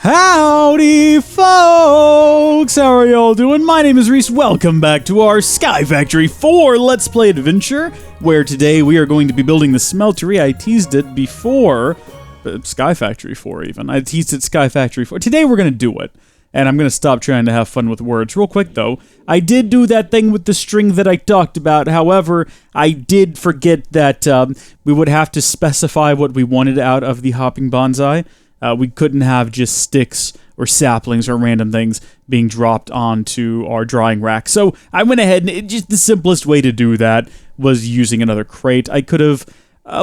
Howdy, folks! How are y'all doing? My name is Rees. Welcome back to our Sky Factory 4 Let's Play adventure, where today we are going to be building the Smeltery. I teased it before, Sky Factory 4 even. I teased it Sky Factory 4. Today we're going to do it, and I'm going to stop trying to have fun with words. Real quick, though, I did do that thing with the string that I talked about. However, I did forget that we would have to specify what we wanted out of the hopping bonsai. We couldn't have just sticks or saplings or random things being dropped onto our drying rack. So I went ahead and just the simplest way to do that was using another crate. I could have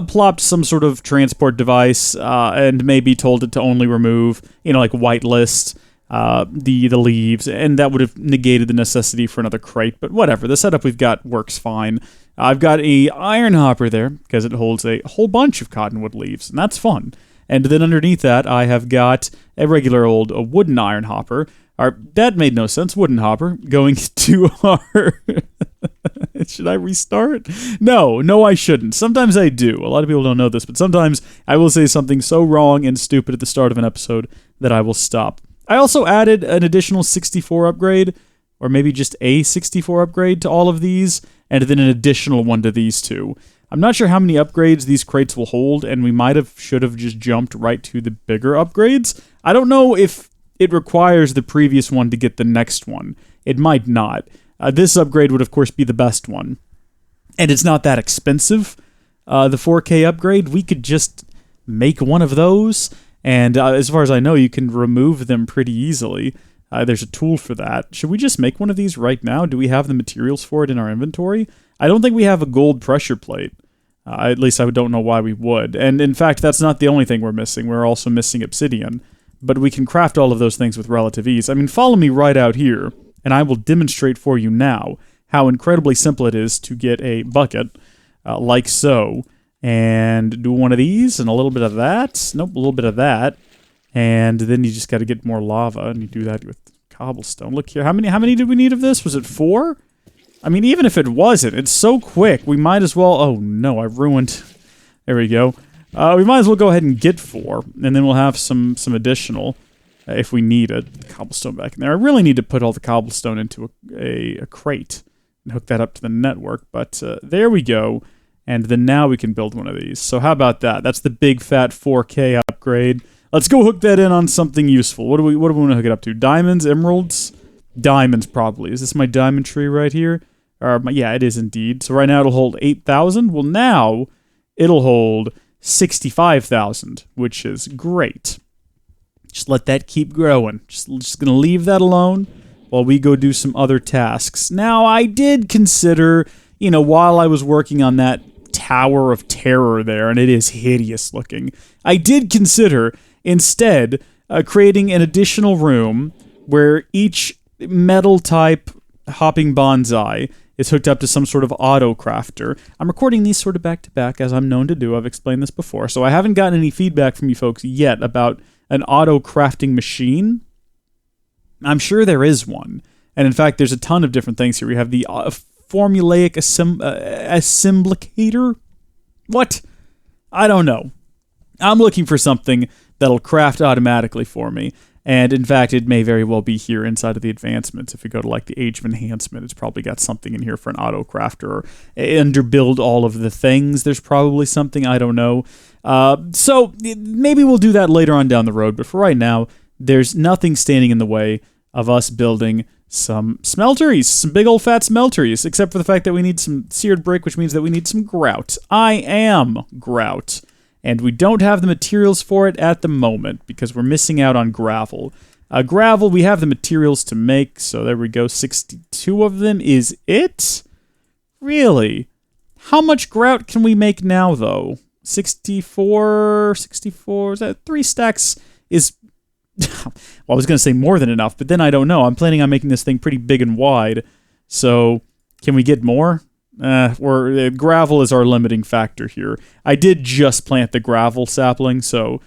plopped some sort of transport device and maybe told it to only remove, like whitelist the leaves, and that would have negated the necessity for another crate. But whatever, the setup we've got works fine. I've got a iron hopper there because it holds a whole bunch of cottonwood leaves, and that's fun. And then underneath that, I have got a regular old wooden iron hopper. That made no sense. Wooden hopper going to our... Should I restart? No, I shouldn't. Sometimes I do. A lot of people don't know this, but sometimes I will say something so wrong and stupid at the start of an episode that I will stop. I also added an additional 64 upgrade, or maybe just a 64 upgrade to all of these, and then an additional one to these two. I'm not sure how many upgrades these crates will hold, and we should have just jumped right to the bigger upgrades. I don't know if it requires the previous one to get the next one. It might not. This upgrade would, of course, be the best one. And it's not that expensive. The 4K upgrade, we could just make one of those, and as far as I know, you can remove them pretty easily. There's a tool for that. Should we just make one of these right now? Do we have the materials for it in our inventory? I don't think we have a gold pressure plate. At least I don't know why we would. And in fact, that's not the only thing we're missing. We're also missing obsidian. But we can craft all of those things with relative ease. I mean, follow me right out here, and I will demonstrate for you now how incredibly simple it is to get a bucket, like so, and do one of these, and a little bit of that. Nope, a little bit of that. And then you just got to get more lava, and you do that with cobblestone. Look here, how many did we need of this? Was it 4? I mean, even if it wasn't, it's so quick, we might as well... Oh, no, I ruined... There we go. We might as well go ahead and get 4, and then we'll have some additional if we need it. Cobblestone back in there. I really need to put all the cobblestone into a crate and hook that up to the network, but there we go. And then now we can build one of these. So how about that? That's the big, fat 4K upgrade. Let's go hook that in on something useful. What do we want to hook it up to? Diamonds? Emeralds? Diamonds, probably. Is this my diamond tree right here? Yeah, it is indeed. So right now it'll hold 8,000. Well, now it'll hold 65,000, which is great. Just let that keep growing. Just going to leave that alone while we go do some other tasks. Now, I did consider, while I was working on that Tower of Terror there, and it is hideous looking, I did consider instead creating an additional room where each metal type hopping bonsai is hooked up to some sort of auto crafter. I'm recording these sort of back to back, as I'm known to do. I've explained this before, so I haven't gotten any feedback from you folks yet about an auto crafting machine. I'm sure there is one, and in fact, there's a ton of different things here. We have the formulaic assemblator. What? I don't know. I'm looking for something that'll craft automatically for me. And in fact, it may very well be here inside of the advancements. If we go to like the age of enhancement, it's probably got something in here for an auto crafter or underbuild all of the things. There's probably something, I don't know. So maybe we'll do that later on down the road. But for right now, there's nothing standing in the way of us building some smelteries, some big old fat smelteries, except for the fact that we need some seared brick, which means that we need some grout. I am grout. And we don't have the materials for it at the moment because we're missing out on gravel. Gravel, we have the materials to make, so there we go. 62 of them is it? Really? How much grout can we make now, though? 64, is that 3 stacks is... well, I was going to say more than enough, but then I don't know. I'm planning on making this thing pretty big and wide, so can we get more? Gravel is our limiting factor here. I did just plant the gravel sapling, so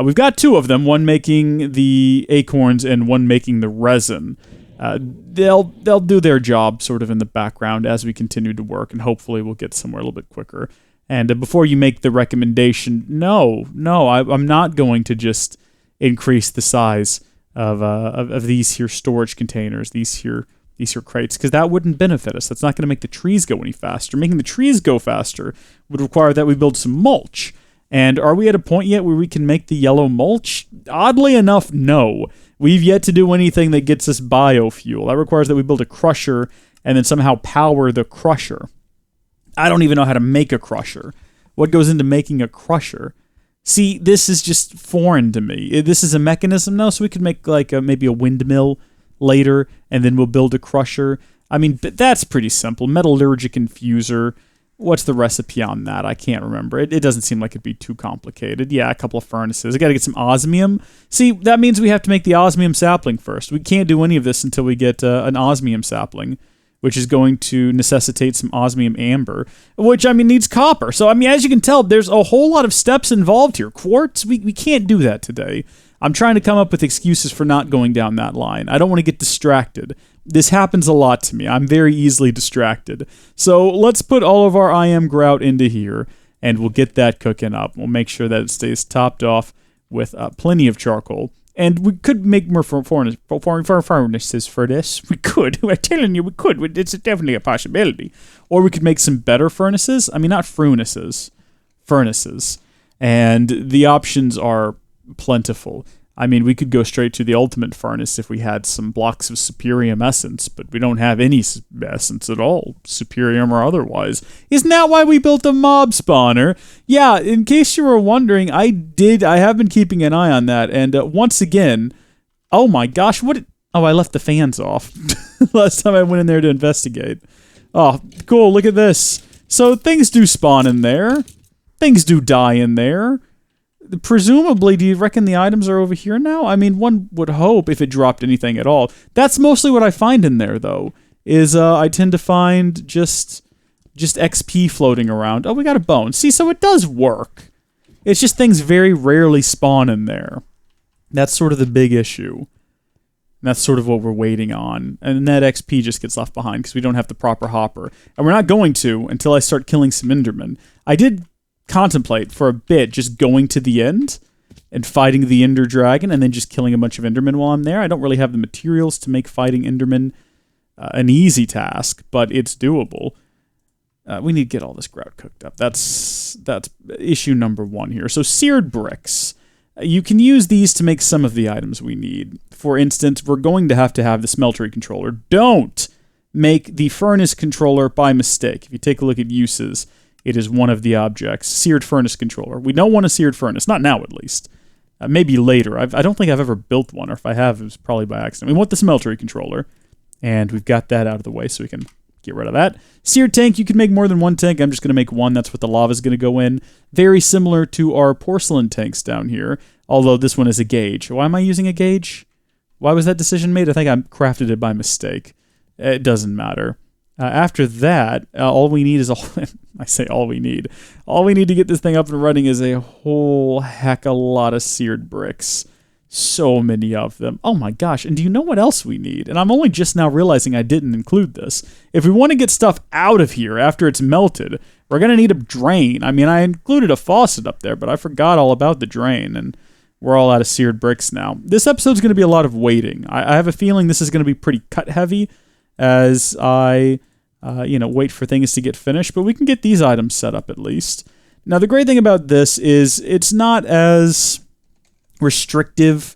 we've got 2 of them, one making the acorns and one making the resin. They'll do their job sort of in the background as we continue to work, and hopefully we'll get somewhere a little bit quicker. And before you make the recommendation, no, I'm not going to just increase the size of these here storage containers, these here crates, because that wouldn't benefit us. That's not going to make the trees go any faster. Making the trees go faster would require that we build some mulch. And are we at a point yet where we can make the yellow mulch? Oddly enough, no. We've yet to do anything that gets us biofuel. That requires that we build a crusher and then somehow power the crusher. I don't even know how to make a crusher. What goes into making a crusher? See, this is just foreign to me. This is a mechanism now, so we could make like maybe a windmill later, and then we'll build a crusher. I mean, that's pretty simple. Metallurgic infuser. What's the recipe on that? I can't remember. It doesn't seem like it'd be too complicated. Yeah, a couple of furnaces. I got to get some osmium. See, that means we have to make the osmium sapling first. We can't do any of this until we get an osmium sapling, which is going to necessitate some osmium amber, which, I mean, needs copper. So, I mean, as you can tell, there's a whole lot of steps involved here. Quartz, we can't do that today. I'm trying to come up with excuses for not going down that line. I don't want to get distracted. This happens a lot to me. I'm very easily distracted. So let's put all of our IM grout into here, and we'll get that cooking up. We'll make sure that it stays topped off with plenty of charcoal. And we could make more furnaces for this. We could. I'm telling you, we could. It's definitely a possibility. Or we could make some better furnaces. I mean, not furnaces. Furnaces. And the options are plentiful. I mean, we could go straight to the ultimate furnace if we had some blocks of superium essence, but we don't have any essence at all, superium or otherwise. Isn't that why we built a mob spawner? Yeah, in case you were wondering, I have been keeping an eye on that, and once again, oh my gosh, I left the fans off last time I went in there to investigate. Oh, cool, look at this. So things do spawn in there. Things do die in there. Presumably, do you reckon the items are over here now? I mean, one would hope if it dropped anything at all. That's mostly what I find in there, though, is I tend to find just XP floating around. Oh, we got a bone. See, so it does work. It's just things very rarely spawn in there. That's sort of the big issue. And that's sort of what we're waiting on. And that XP just gets left behind because we don't have the proper hopper. And we're not going to until I start killing some Endermen. I did contemplate for a bit just going to the end and fighting the Ender Dragon and then just killing a bunch of Endermen while I'm there. I don't really have the materials to make fighting Endermen an easy task, but it's doable. We need to get all this grout cooked up. That's issue number one here. So seared bricks. You can use these to make some of the items we need. For instance, we're going to have the smeltery controller. Don't make the furnace controller by mistake. If you take a look at uses, it is one of the objects. Seared furnace controller. We don't want a seared furnace. Not now, at least. Maybe later. I don't think I've ever built one, or if I have, it was probably by accident. We want the smeltery controller, and we've got that out of the way, so we can get rid of that. Seared tank, you can make more than one tank. I'm just going to make one. That's what the lava is going to go in. Very similar to our porcelain tanks down here, although this one is a gauge. Why am I using a gauge? Why was that decision made? I think I crafted it by mistake. It doesn't matter. After that, all we need is I say all we need. All we need to get this thing up and running is a whole heck of a lot of seared bricks. So many of them. Oh my gosh. And do you know what else we need? And I'm only just now realizing I didn't include this. If we want to get stuff out of here after it's melted, we're going to need a drain. I mean, I included a faucet up there, but I forgot all about the drain, and we're all out of seared bricks now. This episode's going to be a lot of waiting. I have a feeling this is going to be pretty cut heavy as I wait for things to get finished, but we can get these items set up at least. Now, the great thing about this is it's not as restrictive.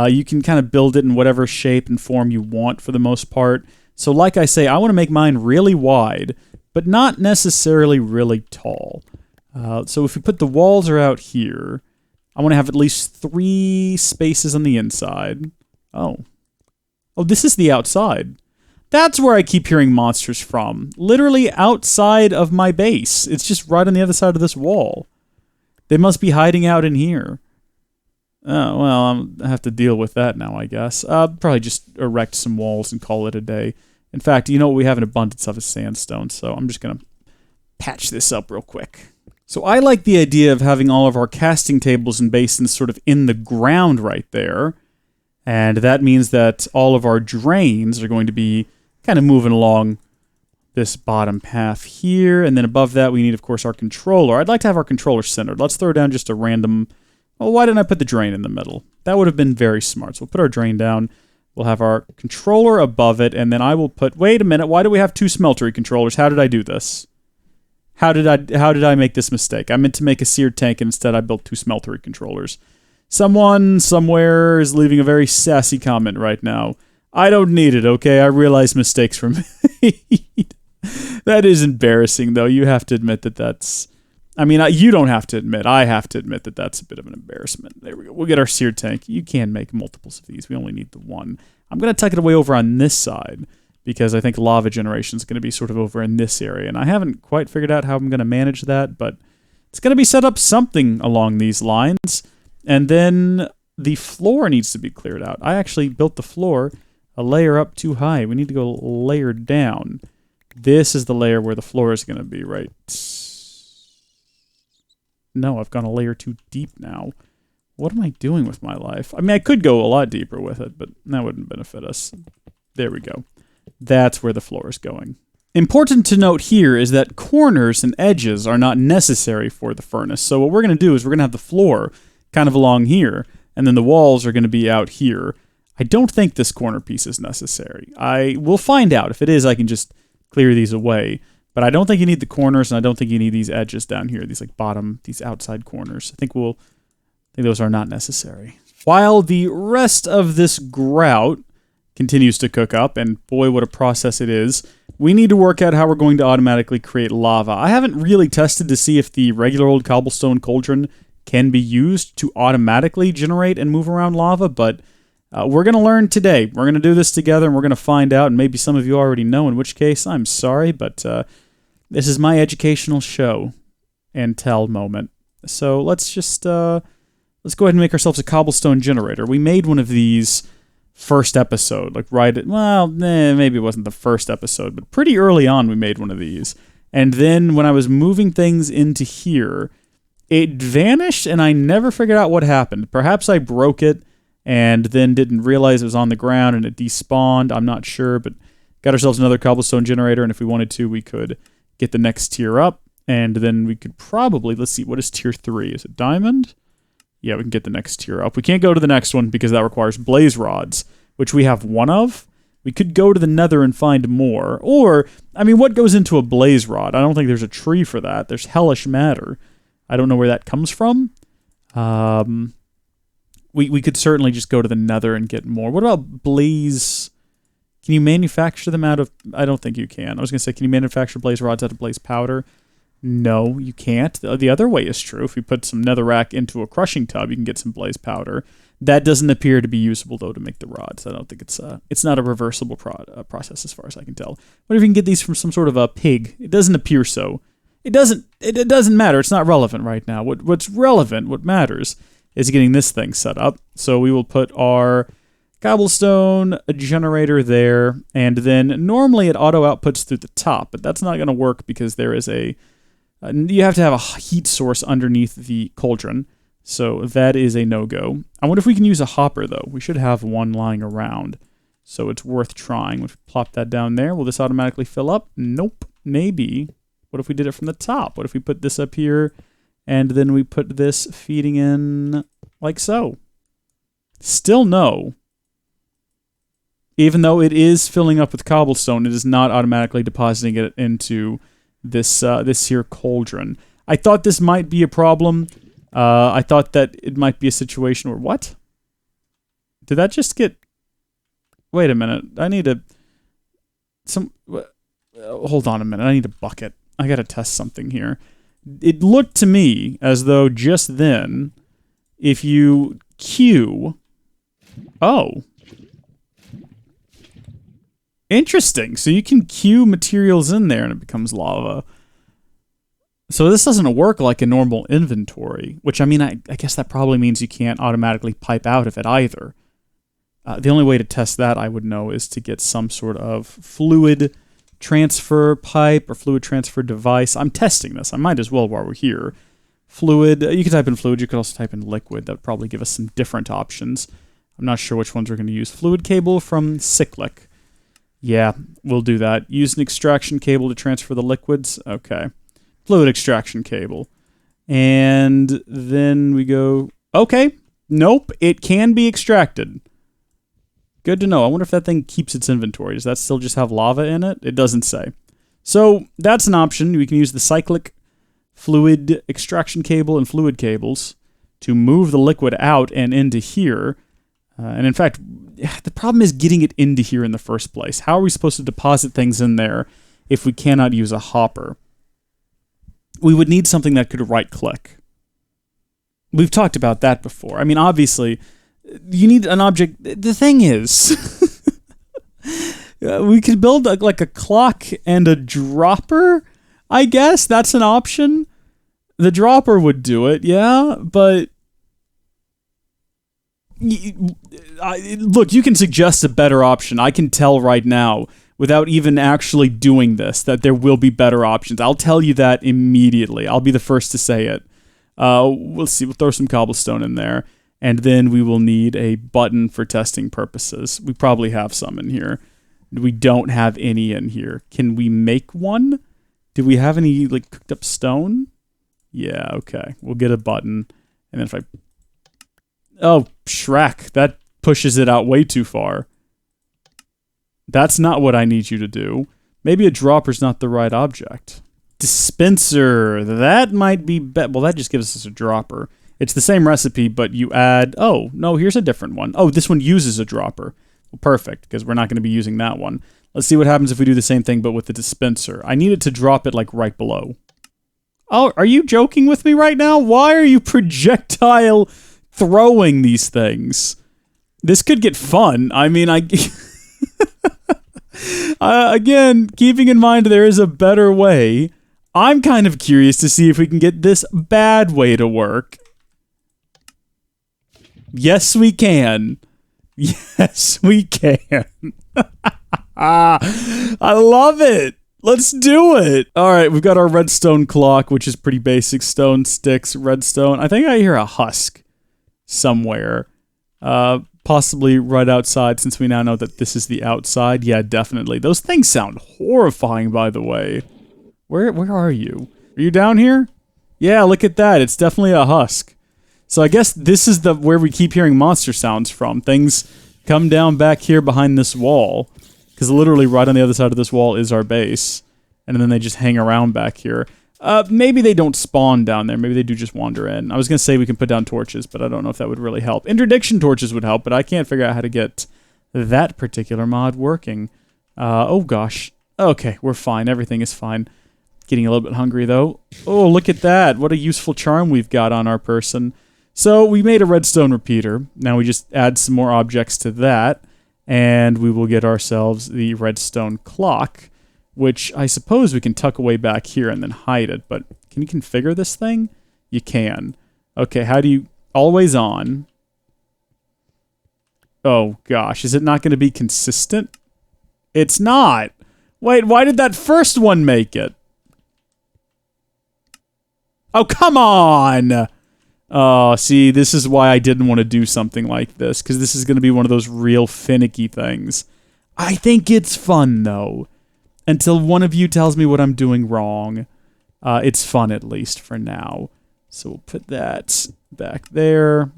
You can kind of build it in whatever shape and form you want for the most part. So like I say, I want to make mine really wide, but not necessarily really tall. So if we put the walls are out here, I want to have at least 3 spaces on the inside. Oh, this is the outside. That's where I keep hearing monsters from. Literally outside of my base. It's just right on the other side of this wall. They must be hiding out in here. Oh, well, I have to deal with that now, I guess. I'll probably just erect some walls and call it a day. In fact, you know what we have an abundance of is sandstone, so I'm just going to patch this up real quick. So I like the idea of having all of our casting tables and basins sort of in the ground right there. And that means that all of our drains are going to be kind of moving along this bottom path here. And then above that, we need, of course, our controller. I'd like to have our controller centered. Let's throw down just a random... Well, why didn't I put the drain in the middle? That would have been very smart. So we'll put our drain down. We'll have our controller above it, and then I will put... Wait a minute, why do we have two Smeltery controllers? How did I do this? How did I make this mistake? I meant to make a seared tank, and instead I built two Smeltery controllers. Someone somewhere is leaving a very sassy comment right now. I don't need it, okay? I realize mistakes from me. That is embarrassing, though. You have to admit that that's... I mean, you don't have to admit. I have to admit that that's a bit of an embarrassment. There we go. We'll get our seared tank. You can make multiples of these. We only need the one. I'm going to tuck it away over on this side because I think lava generation is going to be sort of over in this area. And I haven't quite figured out how I'm going to manage that, but it's going to be set up something along these lines. And then the floor needs to be cleared out. I actually built the floor a layer up too high. We need to go layer down. This is the layer where the floor is going to be, right? No, I've gone a layer too deep now. What am I doing with my life? I mean, I could go a lot deeper with it, but that wouldn't benefit us. There we go. That's where the floor is going. Important to note here is that corners and edges are not necessary for the furnace. So what we're going to do is we're going to have the floor kind of along here, and then the walls are going to be out here. I don't think this corner piece is necessary. I will find out. If it is, I can just clear these away. But I don't think you need the corners, and I don't think you need these edges down here, these like bottom, these outside corners. I think those are not necessary. While the rest of this grout continues to cook up, and boy, what a process it is, we need to work out how we're going to automatically create lava. I haven't really tested to see if the regular old cobblestone cauldron can be used to automatically generate and move around lava, but we're going to learn today. We're going to do this together, and we're going to find out, and maybe some of you already know, in which case, I'm sorry, but this is my educational show and tell moment. So let's just, let's go ahead and make ourselves a cobblestone generator. We made one of these first episode, like maybe it wasn't the first episode, but pretty early on we made one of these. And then when I was moving things into here, it vanished, and I never figured out what happened. Perhaps I broke it, and then didn't realize it was on the ground and it despawned. I'm not sure, but got ourselves another cobblestone generator, and if we wanted to, we could get the next tier up, and then we could probably, let's see, what is tier 3? Is it diamond? Yeah, we can get the next tier up. We can't go to the next one because that requires blaze rods, which we have one of. We could go to the nether and find more. Or, I mean, what goes into a blaze rod? I don't think there's a tree for that. There's hellish matter. I don't know where that comes from. We could certainly just go to the nether and get more. What about blaze? Can you manufacture them out of... I don't think you can. I was going to say, can you manufacture blaze rods out of blaze powder? No, you can't. The other way is true. If you put some netherrack into a crushing tub, you can get some blaze powder. That doesn't appear to be usable, though, to make the rods. I don't think it's not a reversible process as far as I can tell. What if you can get these from some sort of a pig? It doesn't appear so. It doesn't matter. It's not relevant right now. What's relevant, what matters, is getting this thing set up. So we will put our cobblestone generator there, and then normally it auto outputs through the top, but that's not going to work because there is you have to have a heat source underneath the cauldron, so that is a no-go. I wonder if we can use a hopper, though. We should have one lying around, so it's worth trying. We'll plop that down there. Will this automatically fill up? Nope. Maybe. What if we did it from the top? What if we put this up here, and then we put this feeding in like so? Still no. Even though it is filling up with cobblestone, it is not automatically depositing it into this here cauldron. I thought this might be a problem. I thought that it might be a situation where... What? Did that just get... Wait a minute. I need a... Hold on a minute. I need a bucket. I gotta test something here. It looked to me as though just then, if you queue... Oh. Interesting. So you can queue materials in there and it becomes lava. So this doesn't work like a normal inventory, which, I mean, I guess that probably means you can't automatically pipe out of it either. The only way to test that, I would know, is to get some sort of fluid transfer pipe or fluid transfer device. I'm testing this. I might as well while we're here. Fluid. You can type in fluid. You could also type in liquid. That would probably give us some different options. I'm not sure which ones we're going to use. Fluid cable from Cyclic. Yeah, we'll do that. Use an extraction cable to transfer the liquids. Okay. Fluid extraction cable. And then we go... Okay. Nope, it can be extracted. Good to know. I wonder if that thing keeps its inventory. Does that still just have lava in it? It doesn't say. So that's an option. We can use the cyclic fluid extraction cable and fluid cables to move the liquid out and into here. And in fact, the problem is getting it into here in the first place. How are we supposed to deposit things in there if we cannot use a hopper? We would need something that could right-click. We've talked about that before. I mean, obviously, you need an object. The thing is, we could build like a clock and a dropper, I guess. That's an option. The dropper would do it, yeah, but look, you can suggest a better option. I can tell right now, without even actually doing this, that there will be better options. I'll tell you that immediately. I'll be the first to say it. We'll see. We'll throw some cobblestone in there, and then we will need a button for testing purposes. We probably have some in here. We don't have any in here. Can we make one? Do we have any like cooked up stone? Yeah, okay. We'll get a button, and then if I... Oh, Shrek. That pushes it out way too far. That's not what I need you to do. Maybe a dropper's not the right object. Dispenser. That might be... Well, that just gives us a dropper. It's the same recipe, but you add... Oh, no, here's a different one. Oh, this one uses a dropper. Well, perfect, because we're not going to be using that one. Let's see what happens if we do the same thing, but with the dispenser. I need it to drop it, like, right below. Oh, are you joking with me right now? Why are you projectile throwing these things? This could get fun. I mean, again, keeping in mind there is a better way... I'm kind of curious to see if we can get this bad way to work. Yes, we can. Yes, we can. I love it. Let's do it. All right, we've got our redstone clock, which is pretty basic. Stone, sticks, redstone. I think I hear a husk somewhere. Possibly right outside, since we now know that this is the outside. Yeah, definitely. Those things sound horrifying, by the way. Where are you? Are you down here? Yeah, look at that. It's definitely a husk. So I guess this is where we keep hearing monster sounds from. Things come down back here behind this wall. Because literally right on the other side of this wall is our base. And then they just hang around back here. Maybe they don't spawn down there. Maybe they do just wander in. I was going to say we can put down torches, but I don't know if that would really help. Interdiction torches would help, but I can't figure out how to get that particular mod working. Oh gosh. Okay, we're fine. Everything is fine. Getting a little bit hungry, though. Oh, look at that. What a useful charm we've got on our person. So we made a redstone repeater. Now we just add some more objects to that, and we will get ourselves the redstone clock, which I suppose we can tuck away back here and then hide it. But can you configure this thing? You can. Okay, how do you... Always on. Oh, gosh. Is it not going to be consistent? It's not. Wait, why did that first one make it? Oh, come on! Oh, see, this is why I didn't want to do something like this, because this is going to be one of those real finicky things. I think it's fun, though. Until one of you tells me what I'm doing wrong. It's fun, at least, for now. So we'll put that back there.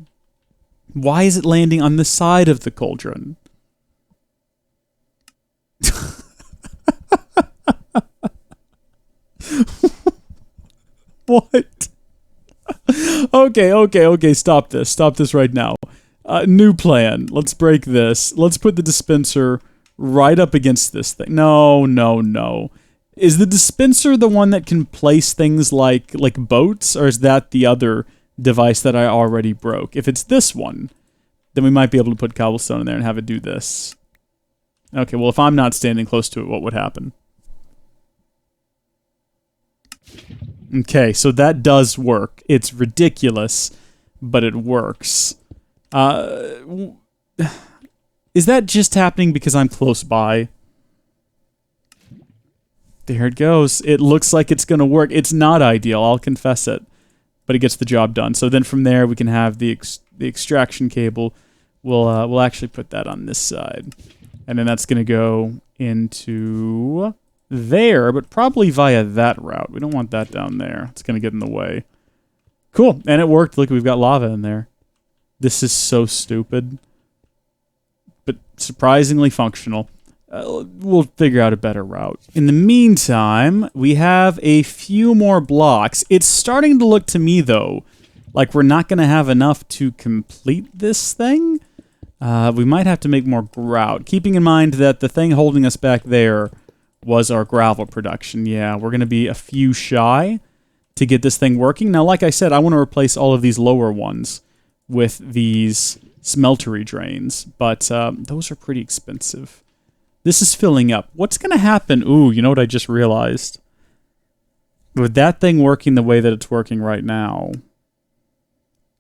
Why is it landing on the side of the cauldron? What? Okay, stop this. Stop this right now. New plan. Let's break this. Let's put the dispenser right up against this thing. No. Is the dispenser the one that can place things like boats, or is that the other device that I already broke? If it's this one, then we might be able to put cobblestone in there and have it do this. Okay, well, if I'm not standing close to it, what would happen? Okay, so that does work. It's ridiculous, but it works. Is that just happening because I'm close by? There it goes. It looks like it's going to work. It's not ideal, I'll confess it, but it gets the job done. So then from there, we can have the extraction cable. We'll actually put that on this side, and then that's going to go into... there, but probably via that route. We don't want that down there. It's going to get in the way. Cool, and it worked. Look, we've got lava in there. This is so stupid, but surprisingly functional. We'll figure out a better route. In the meantime, we have a few more blocks. It's starting to look to me, though, like we're not going to have enough to complete this thing. We might have to make more grout, keeping in mind that the thing holding us back there was our gravel production. Yeah, we're going to be a few shy to get this thing working. Now, like I said, I want to replace all of these lower ones with these smeltery drains, but those are pretty expensive. This is filling up. What's going to happen? Ooh, you know what I just realized? With that thing working the way that it's working right now,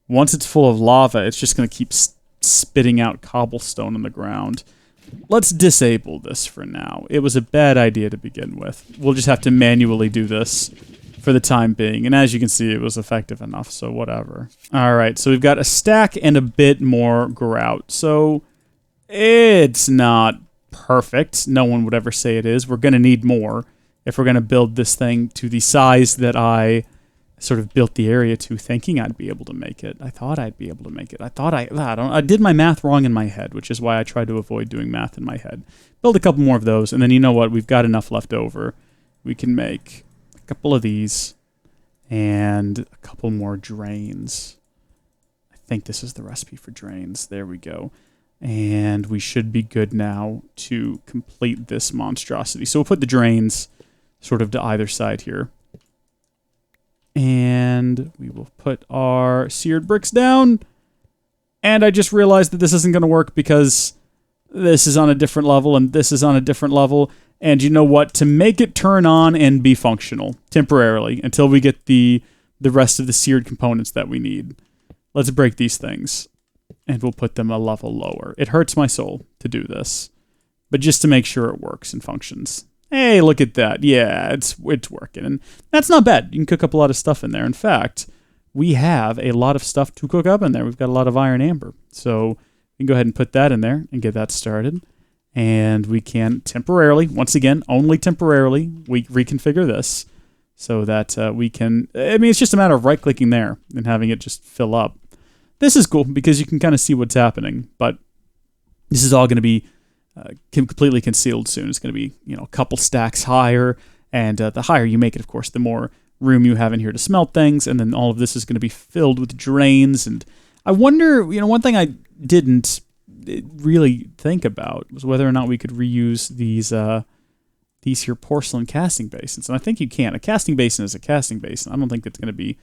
once it's full of lava, it's just going to keep spitting out cobblestone on the ground. Let's disable this for now. It was a bad idea to begin with. We'll just have to manually do this for the time being. And as you can see, it was effective enough, so whatever. All right, so we've got a stack and a bit more grout. So it's not perfect. No one would ever say it is. We're going to need more if we're going to build this thing to the size that I sort of built the area to, thinking I'd be able to make it. I thought I'd be able to make it. I did my math wrong in my head, which is why I try to avoid doing math in my head. Build a couple more of those, and then you know what? We've got enough left over. We can make a couple of these and a couple more drains. I think this is the recipe for drains. There we go. And we should be good now to complete this monstrosity. So we'll put the drains sort of to either side here. And we will put our seared bricks down. And I just realized that this isn't going to work because this is on a different level and this is on a different level. And you know what? To make it turn on and be functional temporarily until we get the rest of the seared components that we need, let's break these things. And we'll put them a level lower. It hurts my soul to do this, but just to make sure it works and functions. Hey, look at that. Yeah, it's working. And that's not bad. You can cook up a lot of stuff in there. In fact, we have a lot of stuff to cook up in there. We've got a lot of iron amber. So we can go ahead and put that in there and get that started. And we can temporarily, once again, only temporarily, we reconfigure this so that we can, I mean, it's just a matter of right-clicking there and having it just fill up. This is cool because you can kind of see what's happening, but this is all going to be completely concealed soon. It's going to be, you know, a couple stacks higher, and the higher you make it, of course, the more room you have in here to smelt things, and then all of this is going to be filled with drains. And I wonder, you know, one thing I didn't really think about was whether or not we could reuse these here porcelain casting basins, and I think you can. A casting basin is a casting basin. I don't think it's going to be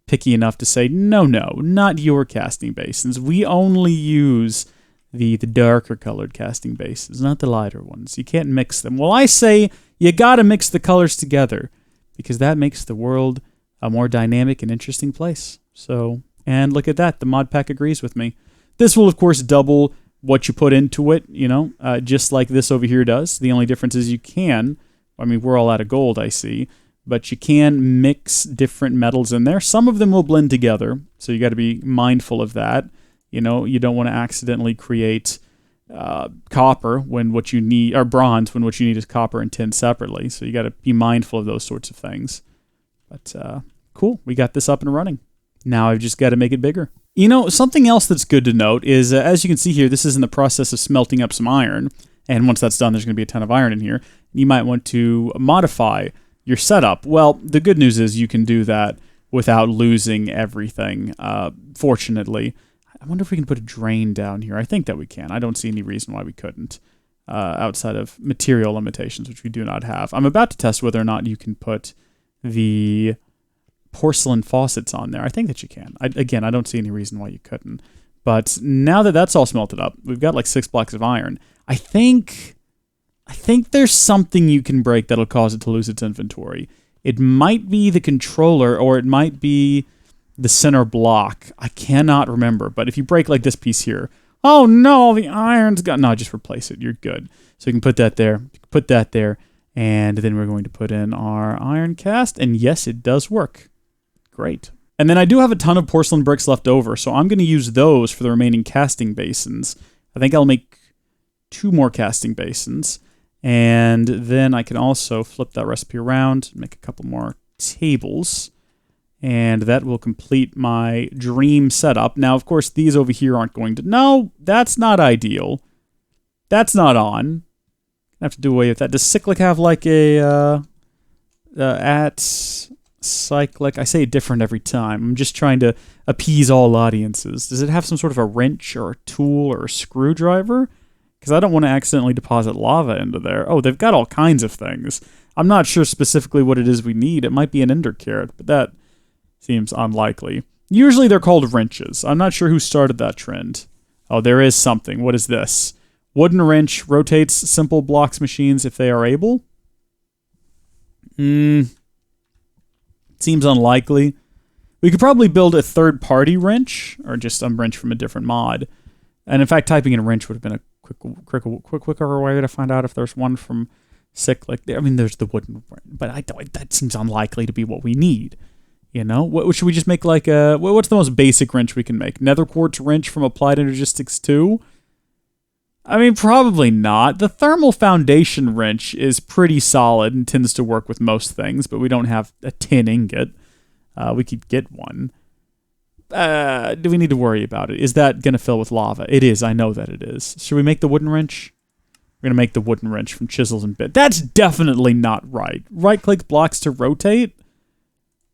picky enough to say, no, not your casting basins. We only use the darker colored casting basins, not the lighter ones. You can't mix them. Well, I say you gotta mix the colors together because that makes the world a more dynamic and interesting place. So, and look at that. The mod pack agrees with me. This will, of course, double what you put into it, you know, just like this over here does. The only difference is you can, I mean, we're all out of gold, I see, but you can mix different metals in there. Some of them will blend together, so you got to be mindful of that. You know, you don't want to accidentally create copper when what you need, or bronze when what you need is copper and tin separately. So you got to be mindful of those sorts of things. But cool, we got this up and running. Now I've just got to make it bigger. You know, something else that's good to note is, as you can see here, this is in the process of smelting up some iron. And once that's done, there's going to be a ton of iron in here. You might want to modify your setup. Well, the good news is you can do that without losing everything, fortunately. I wonder if we can put a drain down here. I think that we can. I don't see any reason why we couldn't, outside of material limitations, which we do not have. I'm about to test whether or not you can put the porcelain faucets on there. I think that you can. Again, I don't see any reason why you couldn't. But now that that's all smelted up, we've got like 6 blocks of iron. I think there's something you can break that'll cause it to lose its inventory. It might be the controller, or it might be the center block. I cannot remember, but if you break like this piece here, oh no, the iron's gone. No, just replace it. You're good. So you can put that there, and then we're going to put in our iron cast, and yes, it does work. Great. And then I do have a ton of porcelain bricks left over, so I'm going to use those for the remaining casting basins. I think I'll make 2 more casting basins, and then I can also flip that recipe around, make a couple more tables. And that will complete my dream setup. Now, of course, these over here aren't going to... No, that's not ideal. That's not on. I have to do away with that. Does cyclic have like a... at cyclic... I say it different every time. I'm just trying to appease all audiences. Does it have some sort of a wrench or a tool or a screwdriver? Because I don't want to accidentally deposit lava into there. Oh, they've got all kinds of things. I'm not sure specifically what it is we need. It might be an ender carrot, but that... seems unlikely. Usually they're called wrenches. I'm not sure who started that trend. Oh, there is something. What is this? Wooden wrench rotates simple blocks machines if they are able. Seems unlikely. We could probably build a third-party wrench, or just a wrench from a different mod. And in fact, typing in wrench would have been a quicker way to find out if there's one from cyclic. I mean, there's the wooden wrench, but that seems unlikely to be what we need. You know, what should we just make like a... What's the most basic wrench we can make? Nether quartz wrench from Applied Energistics 2? I mean, probably not. The thermal foundation wrench is pretty solid and tends to work with most things, but we don't have a tin ingot. We could get one. Do we need to worry about it? Is that going to fill with lava? It is. I know that it is. Should we make the wooden wrench? We're going to make the wooden wrench from chisels and bits. That's definitely not right. Right-click blocks to rotate?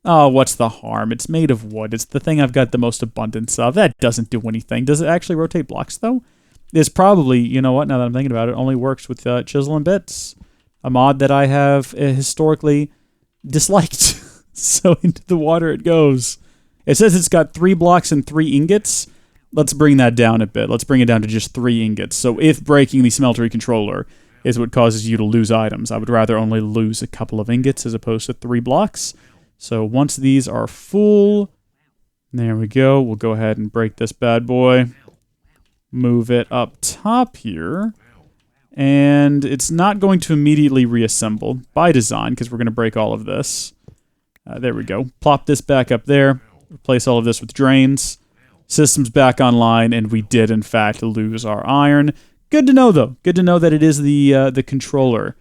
Oh, what's the harm? It's made of wood. It's the thing I've got the most abundance of. That doesn't do anything. Does it actually rotate blocks, though? It's probably, you know what, now that I'm thinking about it, only works with chisel and bits. A mod that I have historically disliked. So into the water it goes. It says it's got 3 blocks and 3 ingots. Let's bring that down a bit. Let's bring it down to just 3 ingots. So if breaking the Smeltery controller is what causes you to lose items, I would rather only lose a couple of ingots as opposed to 3 blocks. So once these are full, there we go. We'll go ahead and break this bad boy. Move it up top here. And it's not going to immediately reassemble by design because we're going to break all of this. There we go. Plop this back up there. Replace all of this with drains. System's back online, and we did, in fact, lose our iron. Good to know, though. Good to know that it is the controller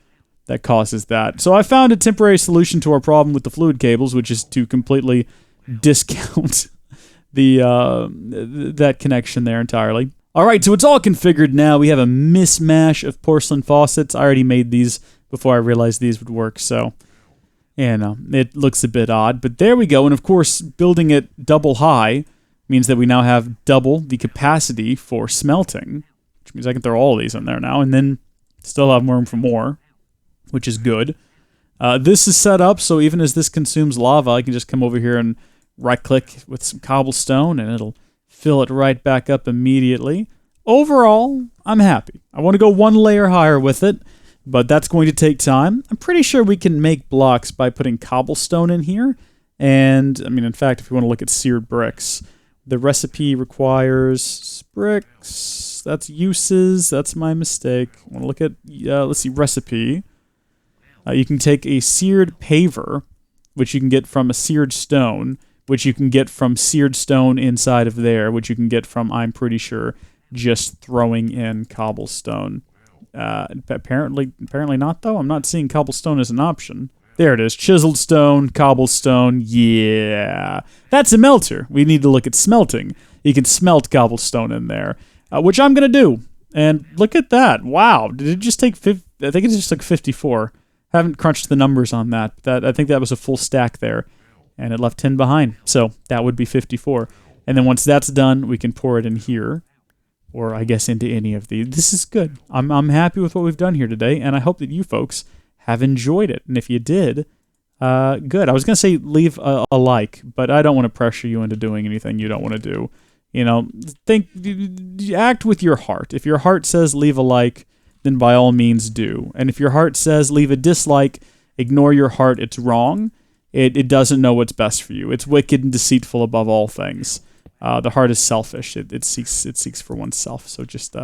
that causes that. So I found a temporary solution to our problem with the fluid cables, which is to completely discount that connection there entirely. All right, so it's all configured now. We have a mismatch of porcelain faucets. I already made these before I realized these would work, so, you know, it looks a bit odd. But there we go, and of course, building it double high means that we now have double the capacity for smelting, which means I can throw all these in there now, and then still have room for more, which is good. This is set up so even as this consumes lava, I can just come over here and right-click with some cobblestone, and it'll fill it right back up immediately. Overall, I'm happy. I want to go 1 layer higher with it, but that's going to take time. I'm pretty sure we can make blocks by putting cobblestone in here, and, I mean, in fact, if you want to look at seared bricks, the recipe requires bricks. That's uses. That's my mistake. I want to look at, let's see, recipe. You can take a seared paver, which you can get from a seared stone, which you can get from seared stone inside of there, which you can get from, I'm pretty sure, just throwing in cobblestone. Apparently not, though. I'm not seeing cobblestone as an option. There it is. Chiseled stone, cobblestone, yeah. That's a melter. We need to look at smelting. You can smelt cobblestone in there, which I'm going to do. And look at that. Wow. Did it just take... I think it just took 54. Haven't crunched the numbers on that. I think that was a full stack there. And it left 10 behind. So that would be 54. And then once that's done, we can pour it in here. Or I guess into any of these. This is good. I'm happy with what we've done here today. And I hope that you folks have enjoyed it. And if you did, good. I was going to say leave a like, but I don't want to pressure you into doing anything you don't want to do. You know, act with your heart. If your heart says leave a like, then by all means do. And if your heart says leave a dislike, ignore your heart. It's wrong. It doesn't know what's best for you. It's wicked and deceitful above all things. The heart is selfish. It seeks for oneself. So just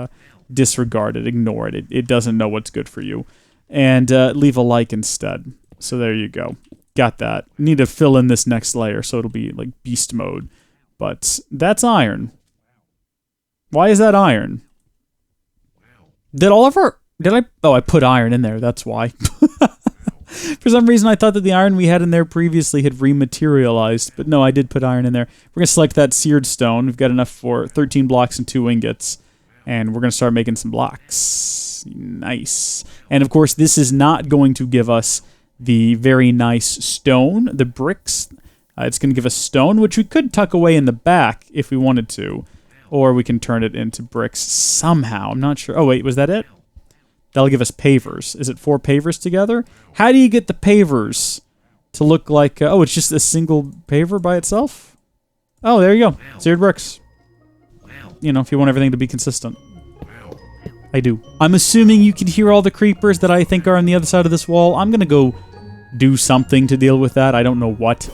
disregard it. Ignore it. It doesn't know what's good for you. And leave a like instead. So there you go. Got that. Need to fill in this next layer so it'll be like beast mode. But that's iron. Why is that iron? Did I... Oh, I put iron in there. That's why. For some reason, I thought that the iron we had in there previously had rematerialized, but no, I did put iron in there. We're going to select that seared stone. We've got enough for 13 blocks and 2 ingots, and we're going to start making some blocks. Nice. And of course, this is not going to give us the very nice stone, the bricks. It's going to give us stone, which we could tuck away in the back if we wanted to, or we can turn it into bricks somehow. I'm not sure. Oh, wait, was that it? That'll give us pavers. Is it 4 pavers together? How do you get the pavers to look like... oh, it's just a single paver by itself? Oh, there you go. Seared bricks. You know, if you want everything to be consistent. I do. I'm assuming you can hear all the creepers that I think are on the other side of this wall. I'm going to go do something to deal with that. I don't know what.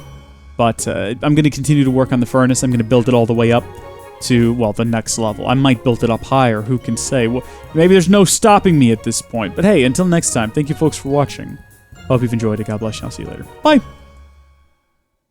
But I'm going to continue to work on the furnace. I'm going to build it all the way up to, well, the next level. I might build it up higher, who can say? Well, maybe there's no stopping me at this point. But hey, until next time, thank you folks for watching. Hope you've enjoyed it. God bless you. I'll see you later. Bye!